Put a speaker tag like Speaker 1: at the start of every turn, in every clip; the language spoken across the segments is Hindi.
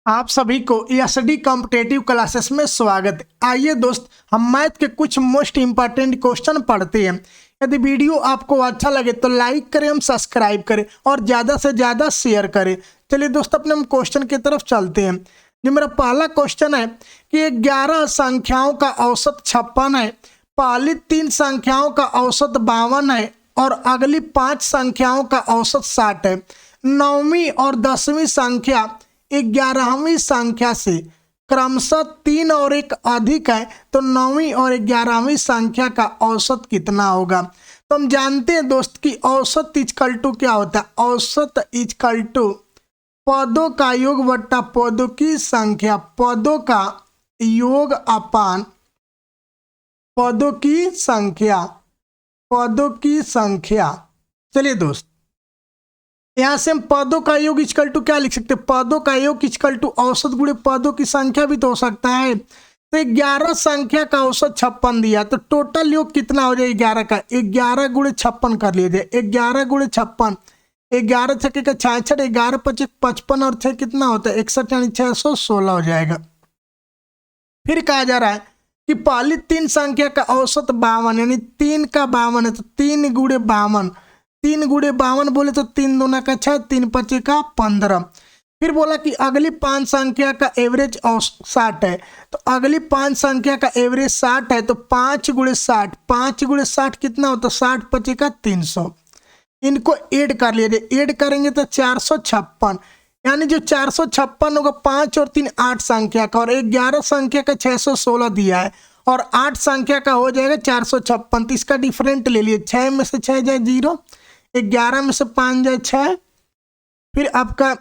Speaker 1: आप सभी को एसडी कॉम्पिटेटिव क्लासेस में स्वागत है। आइए दोस्त, हम मैथ के कुछ मोस्ट इंपॉर्टेंट क्वेश्चन पढ़ते हैं। यदि वीडियो आपको अच्छा लगे तो लाइक करें, हम सब्सक्राइब करें और ज़्यादा से ज़्यादा शेयर करें। चलिए दोस्त, अपने हम क्वेश्चन की तरफ चलते हैं। जो मेरा पहला क्वेश्चन है कि 11 संख्याओं का औसत 56 है, पहली 3 संख्याओं का औसत 52 है और अगली 5 संख्याओं का औसत 60 है। 9वीं और 10वीं संख्या 11वीं संख्या से क्रमशः 3 और 1 अधिक है, तो 9वीं और 11वीं संख्या का औसत कितना होगा। तो हम जानते हैं दोस्त कि औसत इजकल टू क्या होता है। औसत इजकल टू पदों का योग बट्टा पदों की संख्या, पदों का योग अपान पदों की संख्या, पदों की संख्या। चलिए दोस्त, यहां से हम पदों का योग इक्वल टू क्या लिख सकते हैं। पदों का योग इक्वल टू औसत गुणे पदों की संख्या भी तो हो सकता है। तो 11 संख्या का औसत 56 दिया, तो टोटल योग कितना हो जाए 11 का। 11 गुणे 56 कर लीजिए। 11 गुणे 56, 11 छक्के का 66, 11 पचे 55 और 6 कितना होता है 61, यानी 616 हो जाएगा। फिर कहा जा रहा है कि पहली 3 संख्या का औसत 52, यानी 3 का 52 है, तो 3 गुणे 52, 3 गुणे 52 बोले तो 3 दूना का 6, 3 पचे का 15। फिर बोला कि अगली 5 संख्या का एवरेज 60 है, तो अगली 5 संख्या का एवरेज 60 है, तो 5 गुणे 60, 5 गुणे 60 कितना होता है 60 पचे का 300। इनको ऐड कर लीजिए, ऐड करेंगे तो 456, यानी जो 456 होगा 5 और 3 8 संख्या का, और 11 संख्या का 616 दिया है और 8 संख्या का हो जाएगा 456। तो इसका डिफरेंट ले लिए, 6 में से 6 जाए 0, 11 में से 5 जाए 6, फिर आपका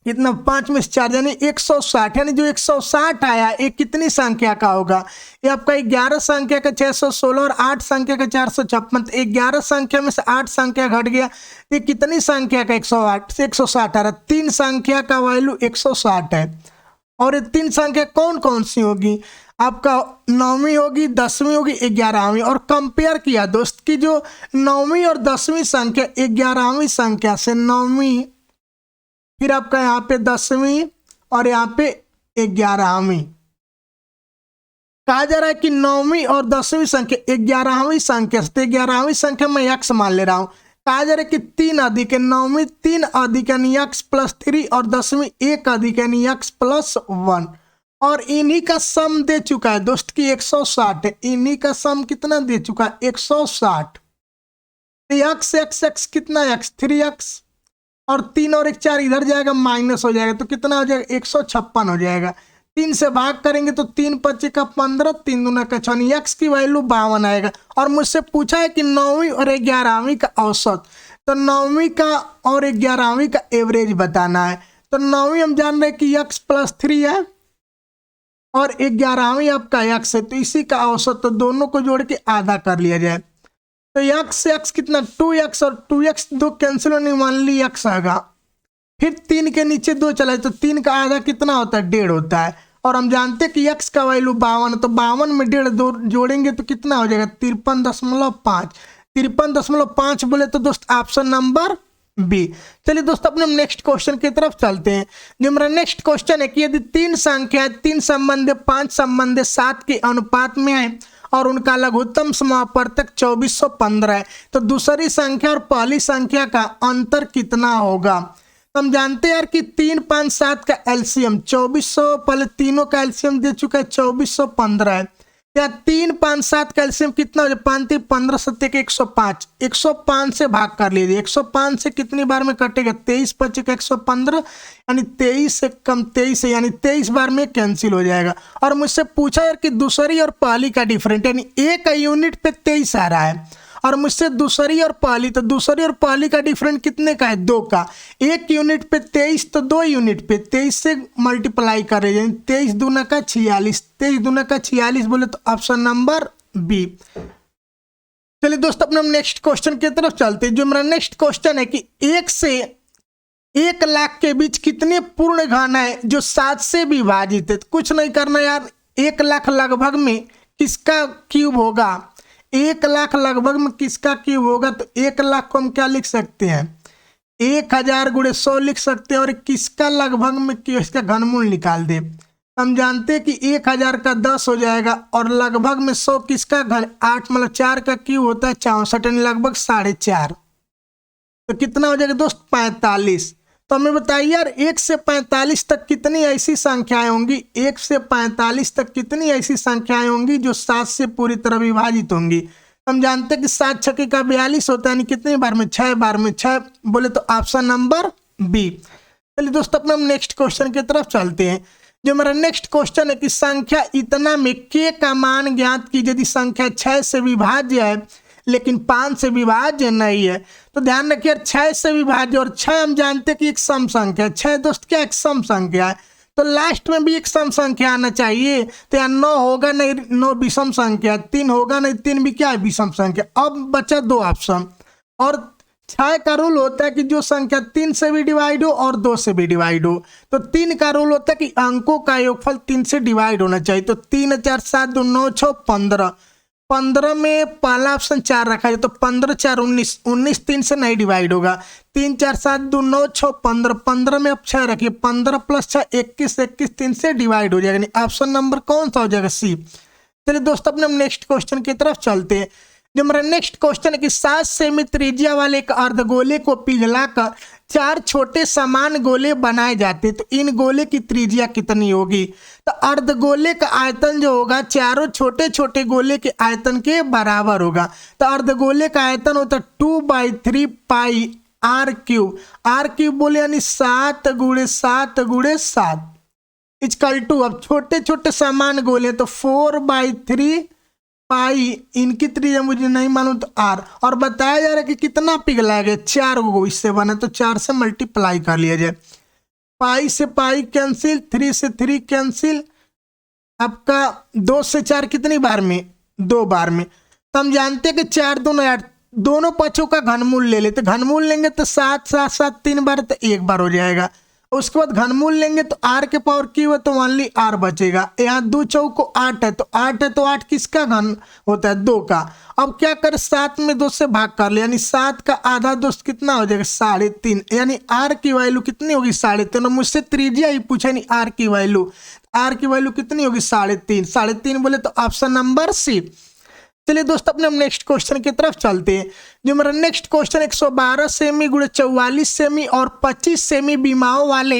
Speaker 1: कितना 5 में से 4 यानी 160, यानी जो 160 आया ये कितनी संख्या का होगा। ये आपका 11 संख्या का 616 और 8 संख्या का 456। 11 संख्या में से 8 संख्या घट गया, ये कितनी संख्या का 108 से 160 आ रहा। 3 संख्या का वैल्यू 160 है और ये 3 संख्या कौन कौन सी होगी। आपका 9वीं होगी, 10वीं होगी, 11वीं। और कंपेयर किया दोस्त की जो 9वीं और 10वीं संख्या 11वीं संख्या से 9वीं, फिर आपका यहाँ पे 10वीं और यहाँ पे 11वीं। कहा जा रहा है कि 9वीं और 10वीं संख्या 11वीं संख्या से, 11वीं संख्या में x मान ले रहा हूं। कहा जा रहा है कि 3 अधिक है, 9वीं 3 अधिक यानी x प्लस 3 और 10वीं 1 अधिक यानी x प्लस 1। और इन्हीं का सम दे चुका है दोस्त की 160 है। इन्हीं का सम कितना दे चुका है 160। x x x कितना x 3x और 3 और 1 4 इधर जाएगा माइनस हो जाएगा, तो कितना हो जाएगा 156 हो जाएगा। 3 से भाग करेंगे तो 3 पचे का 15, 3 दूना का 6, एक्स की वैल्यू 52 आएगा। और मुझसे पूछा है कि 9वीं और 11वीं का औसत, तो 9वीं का और 11वीं का एवरेज बताना है। तो 9वीं हम जान रहे हैं कि x प्लस 3 है और 11वीं आपका x है, तो इसी का औसत, तो दोनों को जोड़ के आधा कर लिया जाए। तो x से x कितना 2x और 2x 2 कैंसिल होने वाली x आएगा। फिर 3 के नीचे 2 चला है, तो 3 का आधा कितना होता है 1.5 होता है। और हम जानते हैं कि x का वैल्यू 52, तो 52 में 1.5 जोड़ेंगे तो कितना हो जाएगा 53.5। 53.5 बोले तो दोस्त ऑप्शन नंबर बी। चलिए दोस्त, अपने नेक्स्ट क्वेश्चन की तरफ चलते हैं। जो मेरा नेक्स्ट क्वेश्चन है कि यदि 3 संख्या 3 संबंध 5 संबंध 7 के अनुपात में है और उनका लघुत्तम समापवर्तक 2415 है, तो दूसरी संख्या और पहली संख्या का अंतर कितना होगा। तो हम जानते हैं यार कि 3 5 7 का एलसीएम 2400, पहले तीनों का एलसीएम दे चुका है 2415 है। या 3 5 7 का एलसीएम कितना हो जाए 5 3 15 7 के 105, 105 से भाग कर लीजिए। 105 से कितनी बार में कटेगा 23 पचे का 115, यानी 23 से कम 23 है, यानी 23 बार में कैंसिल हो जाएगा। और मुझसे पूछा यार कि दूसरी और पहली का डिफरेंट, यानी एक यूनिट पे 23 आ रहा है और मुझसे दूसरी और पहली, तो दूसरी और पहली का डिफरेंट कितने का है 2 का। 1 यूनिट पे 23 तो 2 यूनिट पे 23 से मल्टीप्लाई कर रहे हैं, 23 दूना का 46, 23 दूना का 46 बोले तो ऑप्शन नंबर बी। चलिए दोस्तों, अपने हम नेक्स्ट क्वेश्चन की तरफ चलते हैं। जो मेरा नेक्स्ट क्वेश्चन है कि 1 से 1 लाख के बीच कितने पूर्ण घन है जो 7 से विभाजित है। तो कुछ नहीं करना यार, 1 लाख लगभग में किसका क्यूब होगा, 1 लाख लगभग में किसका क्यूब होगा। तो 1 लाख को हम क्या लिख सकते हैं 1000 गुणे 100 लिख सकते हैं और किसका लगभग में इसका घनमूल निकाल दे। हम जानते हैं कि 1000 का 10 हो जाएगा और लगभग में 100 किसका घन 8 मतलब 4 का क्यूब होता है 64 यानी लगभग 4.5। तो कितना हो जाएगा दोस्त 45। तो हमें बताइए यार 1 से 45 तक कितनी ऐसी संख्याएं होंगी, 1 से 45 तक कितनी ऐसी संख्याएं होंगी जो 7 से पूरी तरह विभाजित होंगी। हम जानते हैं कि 7 छक्के का 42 होता है, यानी कितनी बार में 6 बार में 6 बोले तो ऑप्शन नंबर बी। चलिए दोस्तों अपने हम नेक्स्ट क्वेश्चन की तरफ चलते हैं। जो हमारा नेक्स्ट क्वेश्चन है कि संख्या इतना में के का मान ज्ञात की यदि संख्या 6 से विभाज्य है लेकिन 5 से विभाज्य नहीं है। तो ध्यान रखिए 6 से विभाज्य और 6 हम जानते हैं कि एक सम संख्या है। 6 दोस्त क्या एक सम संख्या है, तो लास्ट में भी एक सम संख्या आना चाहिए। तो यहाँ 9 होगा नहीं, 9 विषम संख्या, 3 होगा नहीं, 3 भी क्या है विषम संख्या। अब बचा 2 ऑप्शन और 6 का रूल होता है कि जो संख्या 3 से भी डिवाइड हो और 2 से भी डिवाइड हो। तो 3 का रूल होता है कि अंकों का योगफल 3 से डिवाइड होना चाहिए। तो 3 4 7 2 9 6 15, 15 में पहला ऑप्शन 4 रखा जाए तो 15 4 19, 19 3 से नहीं डिवाइड होगा। 3 4 7 2 9 6 15, 15 में अब 6 रखिए, 15 प्लस 6 21, 21 3 से डिवाइड हो जाएगा। ऑप्शन नंबर कौन सा हो जाएगा सी। चलिए दोस्तों अपने हम नेक्स्ट क्वेश्चन की तरफ चलते हैं। जो हमारा नेक्स्ट क्वेश्चन है कि 7 सेमी त्रिज्या वाले एक अर्धगोले को पिघलाकर 4 छोटे समान गोले बनाए जाते हैं, तो इन गोले की त्रिज्या कितनी होगी। तो अर्धगोले का आयतन जो होगा चारों छोटे छोटे गोले के आयतन के बराबर होगा। तो अर्धगोले का आयतन होता है 2/3 पाई आर क्यूब। आर क्यूब बोले यानी 7 × 7 × 7 इक्वल टू, अब छोटे छोटे समान गोले तो 4/3 पाई, इनकी त्रिज्या मुझे नहीं मालूम तो आर, और बताया जा रहा है कि कितना पिघलाया गया 4 को इससे बना, तो 4 से मल्टीप्लाई कर लिया जाए। पाई से पाई कैंसिल, 3 से 3 कैंसिल, आपका 2 से 4 कितनी बार में 2 बार में। तो हम जानते हैं कि 4 2 8, दोनों पक्षों का घनमूल ले लेते, घनमूल लेंगे तो 7 7 7 3 बार तो 1 बार हो जाएगा। उसके बाद घनमूल लेंगे तो आर के पावर क्यू है तो ओनली आर बचेगा। यहाँ 2 चौको 8 है तो 8 है तो 8 किसका घन होता है 2 का। अब क्या कर 7 में 2 से भाग कर ले, यानी 7 का आधा दोस्त कितना हो जाएगा 3.5, यानी आर की वैल्यू कितनी होगी 3.5। मुझसे त्रिज्या ही पूछा नहीं आर की वैल्यू, आर की वैल्यू कितनी होगी 3.5, 3.5 बोले तो ऑप्शन नंबर सी। चलिए दोस्तों अपने हम नेक्स्ट क्वेश्चन की तरफ चलते हैं। जो मेरा नेक्स्ट क्वेश्चन 112 सेमी × 44 सेमी और 25 सेमी विमाओं वाले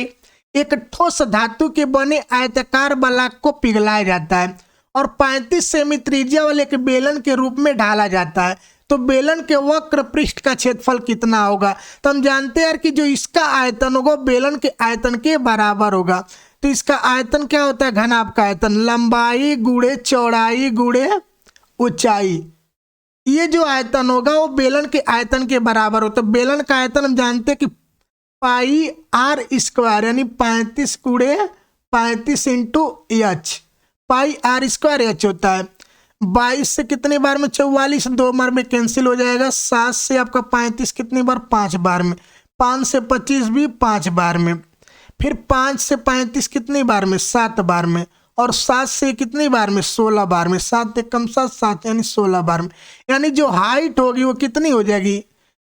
Speaker 1: एक ठोस धातु के बने आयताकार बलाक को पिघलाया जाता है और 35 सेमी त्रिज्या वाले एक बेलन के रूप में ढाला जाता है। तो बेलन के वक्र पृष्ठ का क्षेत्रफल कितना होगा। तो हम जानते हैं कि जो इसका आयतन होगा बेलन के आयतन के बराबर होगा। तो इसका आयतन क्या होता है घनाभ का आयतन, लंबाई × चौड़ाई × ऊंचाई। ये जो आयतन होगा वो बेलन के आयतन के बराबर हो। तो बेलन का आयतन हम जानते हैं कि पाई आर स्क्वायर यानी 35 × 35 × H, pi r square H होता है। 22 से कितनी बार में 44, 2 बार में कैंसिल हो जाएगा। 7 से आपका 35 कितनी बार 5 बार में, 5 से 25 भी 5 बार में, फिर 5 से 35 कितनी बार में 7 बार में, और 7 से कितनी बार में 16 बार में, 7 एक कम 7 7 यानी 16 बार में। यानी जो हाइट होगी वो कितनी हो जाएगी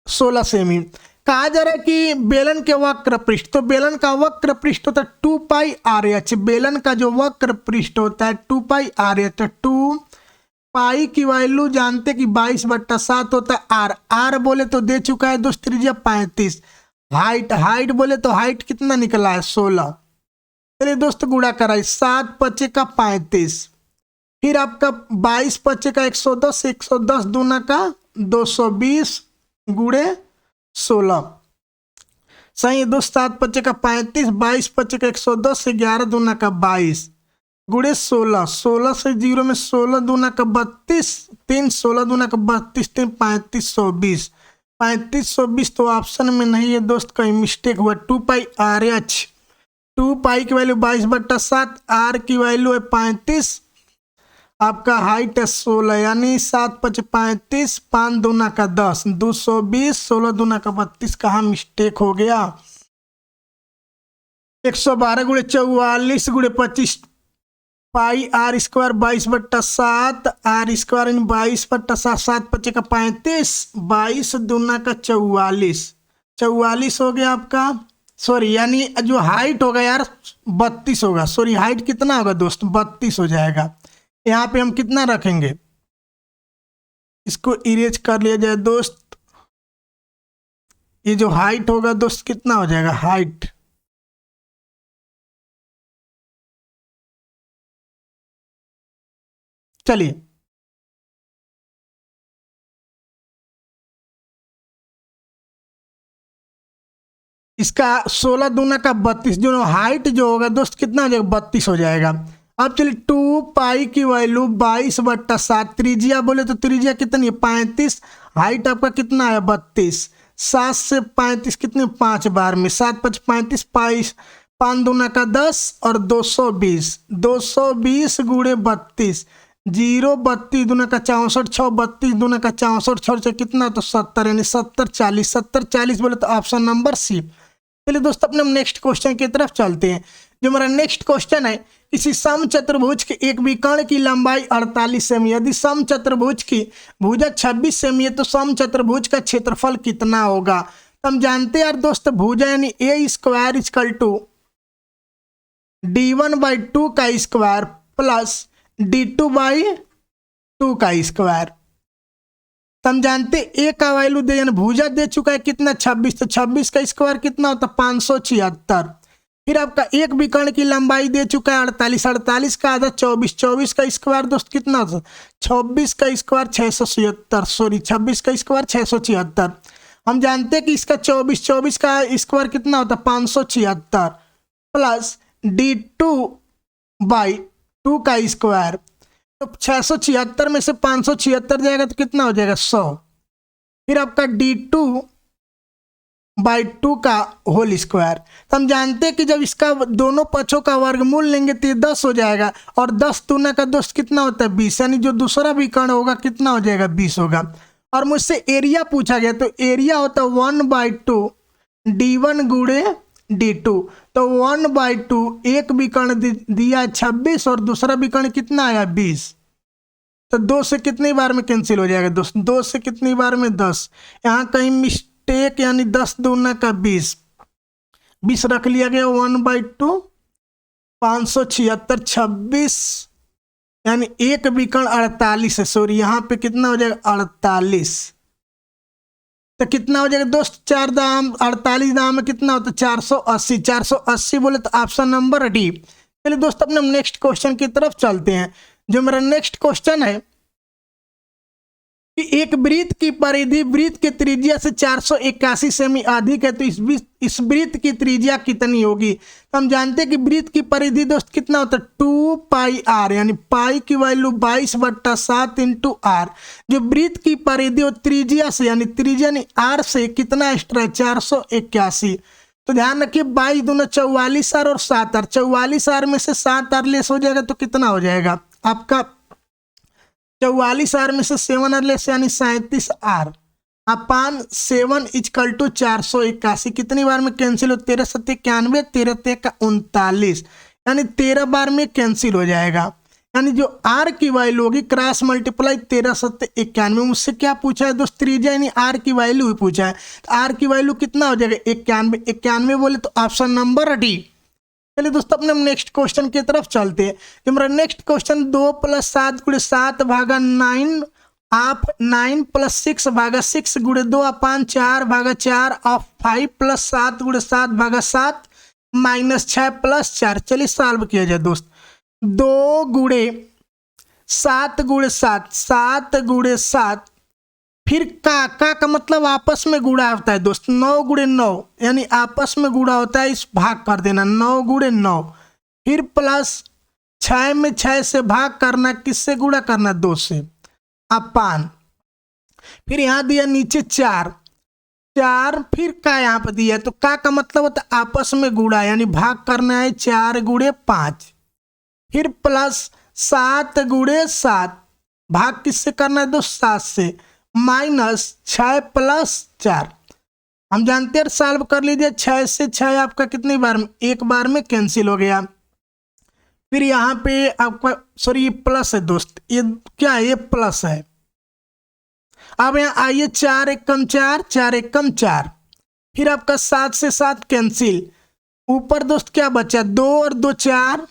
Speaker 1: 16 सेमी। कहा जा रहा है कि बेलन के वक्र पृष्ठ, तो बेलन का वक्र पृष्ठ होता है 2 पाई आर एच। बेलन का जो वक्र पृष्ठ होता है 2 पाई आर एच। 2 पाई की वैल्यू जानते कि 22/7 होता है आर। आर बोले तो दे चुका है दोस्त त्रिज्या 35। हाइट बोले तो हाइट कितना निकला है 16। चलिए दोस्त गुणा कराइए, 7 5 का 35, फिर आपका 22 5 का 110, 110 दूना का 220 × 16। सही है दोस्त, 7 5 का 35, 22 5 का 110, 11 दूना का 22 × 16, 16 से 0 में 16 दूना का 32, 3 16 दूना का 32, 3 3520, 3520 तो ऑप्शन में नहीं है दोस्त, कहीं मिस्टेक हुआ। 2 पाई आर एच, 2 पाई की वैल्यू 22/7, आर की वैल्यू है 35, आपका हाइट है 16 यानी 7 5 35, 5 दूना का 10, 220, 16 दूना का 32। कहाँ मिस्टेक हो गया। 112 × 44 × 25 pi r square 22/7, r square 22/7, 7 5 का 35, 22 दूना का 44, 44 हो गया आपका, सॉरी यानी जो हाइट होगा यार 32 होगा, सॉरी हाइट कितना होगा दोस्त 32 हो जाएगा। यहाँ पे हम कितना रखेंगे, इसको इरेज कर लिया जाए दोस्त। ये जो हाइट होगा दोस्त कितना हो जाएगा, हाइट चलिए इसका 16 दूना का 32, जो हाइट जो होगा दोस्त कितना हो जाएगा 32 हो जाएगा। अब चलिए 2 पाई की वैल्यू 22/7, त्रिज्या बोले तो त्रिज्या कितनी है 35, हाइट आपका कितना है 32, 7 से 35 कितने 5 बार में, 7 5 35, 5 दूना का 10 और 220, 220 गुणे 32, 0 32 दूना का 64, 6 32 दूना का 64, 6 से कितना तो 70, यानी 70 40, 70 40 बोले तो ऑप्शन नंबर सी। चलिए दोस्तों अपने नेक्स्ट क्वेश्चन की तरफ चलते हैं। जो हमारा नेक्स्ट क्वेश्चन है, किसी समचतुर्भुज के एक विकर्ण की लंबाई 48 सेमी, यदि समचतुर्भुज की भुजा 26 सेमी है तो समचतुर्भुज का क्षेत्रफल कितना होगा। तो हम जानते हैं यार दोस्त भुजा यानी a² = d1/2 का स्क्वायर प्लस d2/2 का स्क्वायर। तो हम जानते ए का वैल्यू दे यानी भुजा दे चुका है कितना 26, तो 26 का स्क्वायर कितना होता 576। फिर आपका एक विकर्ण की लंबाई दे चुका है 48, 48 का आधा 24, 24 का स्क्वायर दोस्त कितना होता 26 का स्क्वायर 676, सॉरी 26 का स्क्वायर 676। हम जानते हैं कि इसका 24 का स्क्वायर कितना होता 576 प्लस d2/2 का स्क्वायर, तो 676 में से 576 जाएगा तो कितना हो जाएगा 100। फिर आपका d2/2 का होल स्क्वायर। तो हम जानते हैं कि जब इसका दोनों पक्षों का वर्गमूल लेंगे तो ये 10 हो जाएगा, और 10 दूना का दोस्त कितना होता है 20, यानी जो दूसरा विकर्ण होगा कितना हो जाएगा 20 होगा। और मुझसे एरिया पूछा गया, तो एरिया होता है 1/2 d1 गुणे d2, तो 1/2 एक विकर्ण दिया 26 और दूसरा विकर्ण कितना आया 20, तो 2 से कितनी बार में कैंसिल हो जाएगा दोस्त, 2 से कितनी बार में 10, यहाँ कहीं मिस्टेक यानी 10 दूना का 20 रख लिया गया 1/2, 576 26 यानी एक विकर्ण 48 है, सॉरी यहाँ पे कितना हो जाएगा 48, तो कितना हो जाएगा दोस्त 4 दाम 48 दाम में कितना होता है 480, 480 बोले तो ऑप्शन नंबर डी। चलिए दोस्त अपने नेक्स्ट क्वेश्चन की तरफ चलते हैं। जो मेरा नेक्स्ट क्वेश्चन है कि एक वृत्त की परिधि वृत्त के त्रिज्या से 481 सेमी अधिक है, तो इस वृत्त की त्रिज्या कितनी होगी। तो हम जानते हैं कि वृत्त की परिधि दोस्त कितना होता है 2πr, यानी पाई की वैल्यू 22/7 × r। जो वृत्त की परिधि और त्रिज्या से यानी त्रिज्या r से कितना एक्स्ट्रा है 481, तो ध्यान रखिए 22 दूना 44r और 7r, 44r में से 7r लेस हो जाएगा तो कितना हो जाएगा आपका 44r में से 7r लेस यानी 37r अपान 7 = 481, कितनी बार में कैंसिल हो 13 7 91, 13 3 39, यानी 13 बार में कैंसिल हो जाएगा। यानी जो r की वैल्यू होगी क्रॉस मल्टीप्लाई 13 7 91, मुझसे क्या पूछा है दोस्त त्रिज्या यानी r की वैल्यू ही पूछा है, तो r की वैल्यू कितना हो जाएगा 91, 91 बोले तो ऑप्शन नंबर डी। चलिए दोस्तों अपने नेक्स्ट क्वेश्चन की तरफ चलते हैं। जो हमारा नेक्स्ट क्वेश्चन 2 + 7 × 7 भागा 9 ऑफ 9 + 6 भागा 6 × 2 अपान 4 भागा 4 ऑफ 5 + 7 × 7 भागा 7 -6 + 4। चलिए सॉल्व किया जाए दोस्त। 2 × 7 × 7 7 × 7 फिर का मतलब आपस में गुणा होता है दोस्त 9 × 9 यानी आपस में गुणा होता है, इस भाग कर देना 9 × 9, फिर प्लस 6 में 6 से भाग करना, किससे गुणा करना 2 से अपान, फिर यहाँ दिया नीचे 4 फिर का यहाँ पर दिया, तो का मतलब होता है आपस में गुणा यानी भाग करना है 4 × 5, फिर प्लस 7 × 7 भाग किससे करना है दोस्त 7 से, -6 + 4। हम जानते हैं सॉल्व कर लीजिए 6 से 6 आपका कितनी बार में एक बार में कैंसिल हो गया। फिर यहाँ पे आपका सॉरी ये प्लस है दोस्त, ये क्या है ये प्लस है। अब यहाँ आइए 4 × 1 = 4, 4 × 1 = 4, फिर आपका 7 से 7 कैंसिल, ऊपर दोस्त क्या बचा, 2 और 2 4,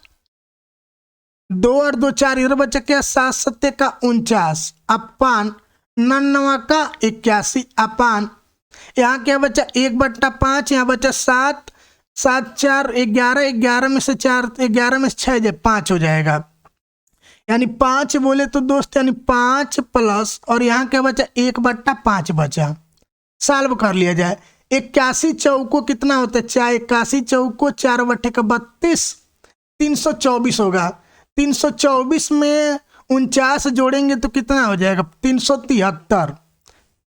Speaker 1: 2 और 2 4, इधर बचा क्या, 7 7 का 49 अपान 99 का 81 अपान, यहाँ क्या बचा 1/5, यहाँ बचा 7 7 4 11, 11 में से 4, 11 में से 6 5 हो जाएगा, यानी 5 बोले तो दोस्त, यानी 5 प्लस और यहाँ क्या बचा 1/5 बचा। सॉल्व कर लिया जाए। 81 चौको कितना होता है, 81 चौको 4/32, 324 होगा। 324 में 49 जोड़ेंगे तो कितना हो जाएगा, 373,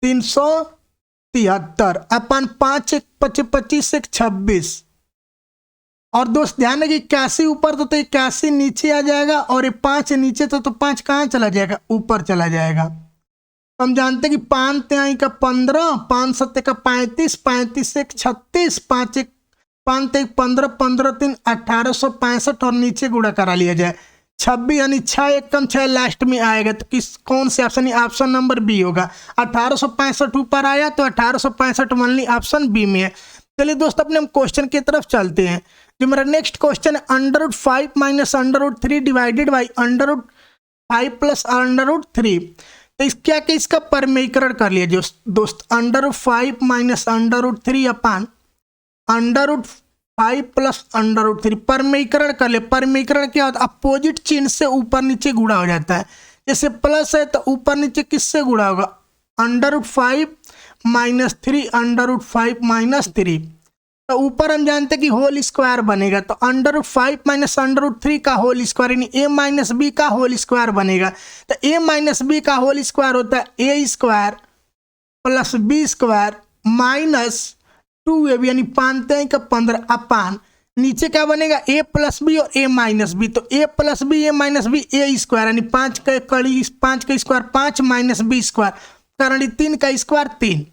Speaker 1: 373 अपन 5 1 25 1 26। और दोस्त ध्यान है कि 81 ऊपर तो 81 नीचे आ जाएगा, और ये 5 नीचे तो 5 कहाँ चला जाएगा, ऊपर चला जाएगा। हम जानते हैं कि 5 3 का 15, 5 7 का 35, 35 1 36, 5 1 15, 15 3 1865, और नीचे गुणा करा लिया जाए 26, यानी 6 1 कम 6 लास्ट में आएगा, तो किस कौन से ऑप्शन, ऑप्शन नंबर बी होगा। 1865 ऊपर आया तो 1865 ओनली ऑप्शन बी में है। चलिए दोस्त अपने हम क्वेश्चन की तरफ चलते हैं। जो मेरा नेक्स्ट क्वेश्चन है, √5 माइनस √3 डिवाइडेड बाई √5 प्लस √3। तो इस क्या कि इसका परमीकरण कर लिया दोस्त, √5 माइनस √3 अपान √5 प्लस √3 परमीकरण कर ले। परमीकरण क्या होता है, अपोजिट चिन्ह से ऊपर नीचे गुणा हो जाता है। जैसे प्लस है तो ऊपर नीचे किससे गुणा होगा, √5 माइनस 3 √5 माइनस 3। तो ऊपर हम जानते हैं कि होल स्क्वायर बनेगा, तो √5 माइनस √3 का होल स्क्वायर, यानी a माइनस बी का होल स्क्वायर बनेगा। तो a माइनस बी का होल स्क्वायर होता है a square plus B square minus 2ab, यानी 5 3 का 15 अपान, नीचे क्या बनेगा a प्लस बी और a माइनस बी। तो a plus B a minus B a square, यानी 5 का स्क्वायर 5 माइनस बी स्क्वायर, कारण 3 का स्क्वायर 3।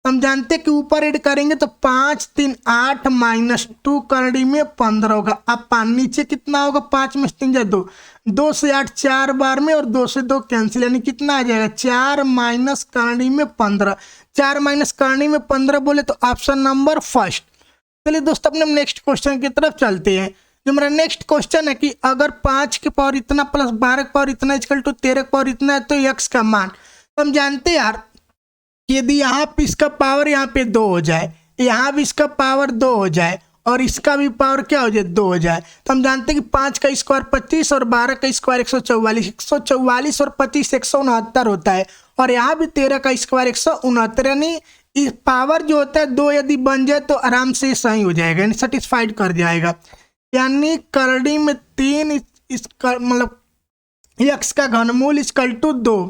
Speaker 1: हम जानते हैं कि ऊपर ऐड करेंगे तो 5 3 8 माइनस 2 करड़ी में 15 होगा। अब नीचे कितना होगा, 5 में 3 जा 2, 2 से 8 4 बार में, और 2 से 2 कैंसिल, यानी कितना आ जाएगा 4 माइनस करड़ी में 15। 4 माइनस करड़ी में 15 बोले तो ऑप्शन नंबर फर्स्ट। चलिए दोस्त अपने नेक्स्ट क्वेश्चन की तरफ चलते हैं। जो मेरा नेक्स्ट क्वेश्चन है कि अगर 5 के पावर इतना प्लस 12 के पावर इतना इक्वल टू 13 के पावर इतना है, तो x का मान, तो हम जानते हैं यार यदि यहाँ पे इसका पावर यहाँ पे 2 हो जाए, यहाँ भी इसका पावर 2 हो जाए, और इसका भी पावर क्या हो जाए 2 हो जाए, तो हम जानते हैं कि 5 का स्क्वायर 25 और 12 का स्क्वायर 144, 144 और 25 169 होता है, और यहाँ भी 13 का स्क्वायर 169, यानी इस पावर जो होता है 2 यदि बन जाए तो आराम से सही हो जाएगा, यानी सेटिस्फाइड कर जाएगा। यानी करड़ी में 3 मतलब x का घनमूल इक्वल टू 2,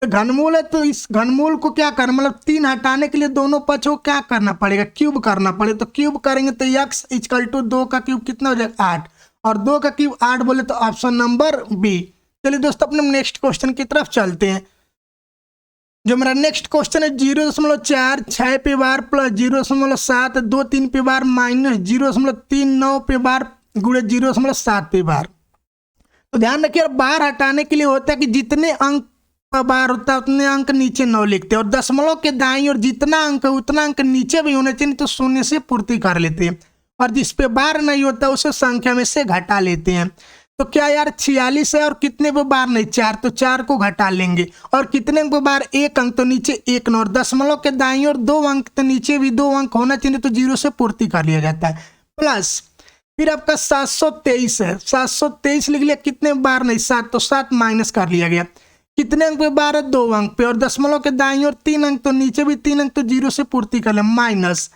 Speaker 1: घनमूल है तो इस घनमूल को क्या करना, मतलब 3 हटाने के लिए दोनों पक्ष को क्या करना पड़ेगा, क्यूब करना पड़ेगा। तो क्यूब करेंगे तो x इक्वल टू 2 का क्यूब कितना हो जाएगा 8, और 2 का क्यूब 8 बोले तो ऑप्शन नंबर बी। चलिए दोस्तों अपने नेक्स्ट क्वेश्चन की तरफ चलते हैं। जो मेरा नेक्स्ट क्वेश्चन है 0.4 6 पे बार प्लस 0.7 2 3 पे बार माइनस 0.3 9 पे बार गुणे 0.7 पे बार। तो ध्यान रखिए बार हटाने के लिए होता है कि जितने अंक बार होता है उतने अंक नीचे 9 लिखते हैं, और दशमलव के दाईं और जितना अंक है उतना अंक नीचे भी होना चाहिए, तो शून्य से पूर्ति कर लेते हैं, और जिस पे बार नहीं होता उसे संख्या में से घटा लेते हैं। तो क्या यार 46 है और कितने पे बार नहीं 4, तो 4 को घटा लेंगे, और कितने पे बार 1 अंक तो नीचे 1 और दशमलव के दाईं और 2 अंक तो नीचे भी 2 अंक होना चाहिए, तो 0 से पूर्ति कर लिया जाता है। प्लस फिर आपका 723 है, 723 लिख लिया, कितने बार नहीं 7, तो 7 माइनस कर लिया गया, कितने अंक पे बार है 2 अंक पे, और दशमलव के दाईं और 3 अंक तो नीचे भी 3 अंक, तो 0 से पूर्ति कर ले माइनस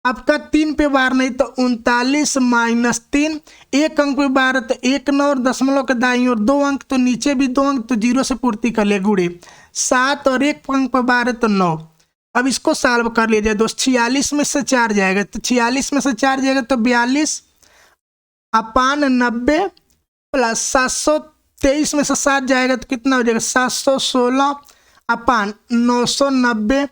Speaker 1: आपका 3 पे बार नहीं तो 39 माइनस 3, 1 अंक पे बार है तो 1 9, और दशमलव के दाईं और 2 अंक तो नीचे भी 2 अंक, तो 0 से पूर्ति कर ले गुणे 7, और 1 अंक पे बार है तो 9। अब इसको सॉल्व कर लिया जाए दोस्त, 46 में से 4 जाएगा, तो 46 में से 4 जाएगा तो 42 अपान 90 प्लस 723 में से 7 जाएगा तो कितना हो जाएगा 716 अपान 990,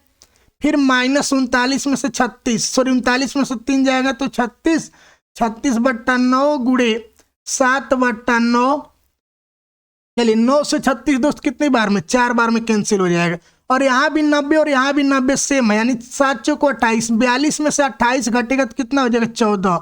Speaker 1: फिर माइनस 39 में से 36, सॉरी 39 में से 3 जाएगा तो 36, 36/9 गुणे 7/9, चलिए 9 से 36 दोस्त कितनी बार में 4 बार में कैंसिल हो जाएगा, और यहाँ भी 90 और यहाँ भी 90 सेम है, यानी 7 चौक 28, 42 में से 28 घटेगा तो कितना हो जाएगा 14,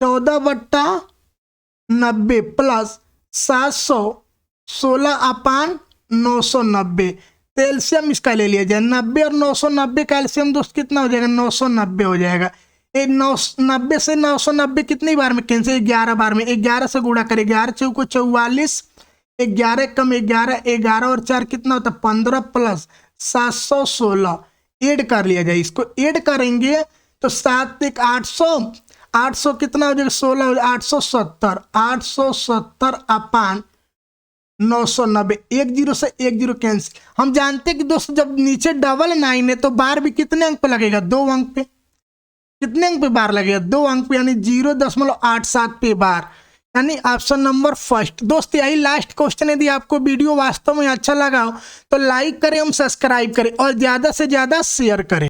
Speaker 1: 14/90 प्लस 716/990। तो एलसीएम इसका ले लिया जाए, 90 और 990 का एलसीएम दोस्त कितना हो जाएगा 990 हो जाएगा। 90 से 990 कितनी बार में कैंसिल, 11 बार में, 11 से गुणा करें, 11 चौको 44, 11 कम 11, 11 और 4 कितना होता है 15 प्लस 716 ऐड कर लिया जाए। इसको ऐड करेंगे तो 7 1 800, 800 कितना हो जाएगा 16, 870, 870/990, 1 0 से 1 0 कैंसिल। हम जानते हैं कि दोस्तों जब नीचे डबल 9 है तो बार भी कितने अंक पे लगेगा, 2 अंक पे। कितने अंक पे बार लगेगा 2 अंक पे, यानी 0.87 पे बार, यानी ऑप्शन नंबर फर्स्ट। दोस्त यही लास्ट क्वेश्चन। यदि आपको वीडियो वास्तव में अच्छा लगा हो तो लाइक करें एवं सब्सक्राइब करें और ज़्यादा से ज़्यादा शेयर करें।